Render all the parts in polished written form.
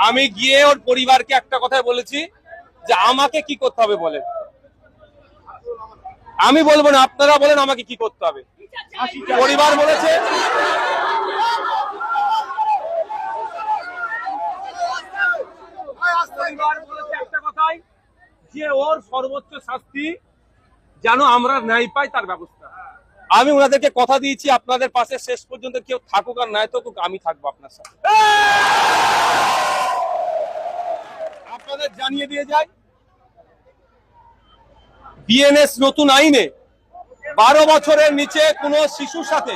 আমি গিয়ে ওর পরিবারকে একটা কথাই বলেছি যে আমাকে কি করতে হবে বলেন, আমি বলবো না, আপনারা বলেন আমাকে কি করতে হবে। পরিবার বলেছে একটা কথাই যে ওর সর্বোচ্চ শাস্তি যেন আমরা ন্যায় পাই তার ব্যবস্থা। আমি ওনাদেরকে কথা দিয়েছি আপনাদের পাশে শেষ পর্যন্ত কেউ থাকুক আর নাই থাকুক আমি থাকবো আপনার সাথে। আপনাদের জানিয়ে দিয়ে যাই, বিএনএস নতুন আইনে 12 বছরের নিচে কোনো শিশুর সাথে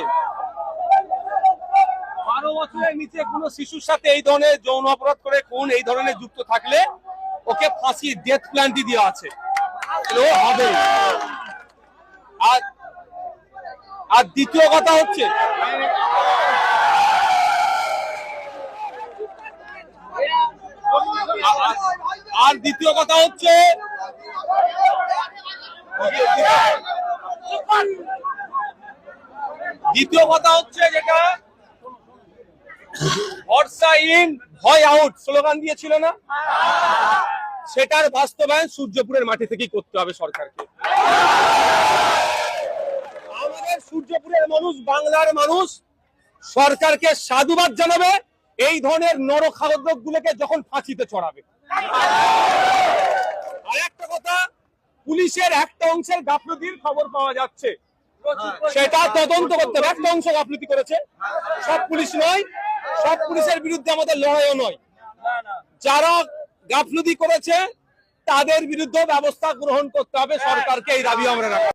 12 বছরের নিচে কোনো শিশুর সাথে এই ধরনের যৌন অপরাধ করে খুন এই ধরনের যুক্ত থাকলে ওকে ফাঁসি ডেথ প্ল্যান্টি দেওয়া আছে, হবে। আর দ্বিতীয় কথা হচ্ছে যেটা ভরসা ইন ভয় আউট স্লোগান দিয়েছিল না, সেটার বাস্তবায়ন সূর্যপুরের মাটি থেকেই করতে হবে সরকারকে। আমাদের সূর্যপুরের মানুষ, বাংলার মানুষ সরকারকে সাধুবাদ জানাবে এই ধরনের নরখাদক গুলোকে যখন ফাঁসিতে চড়াবে। আর একটা কথা, পুলিশের একটা অংশের গাফলতির খবর পাওয়া যাচ্ছে, সেটা তদন্ত করতে হবে। একটা অংশ গাফলতি করেছে, সব পুলিশ নয়, সব পুলিশের বিরুদ্ধে আমাদের লড়াইও নয়। যারা গাফলতি করেছে তাদের বিরুদ্ধে ব্যবস্থা গ্রহণ করতে হবে সরকারকে, এই দাবি আমরা রাখি।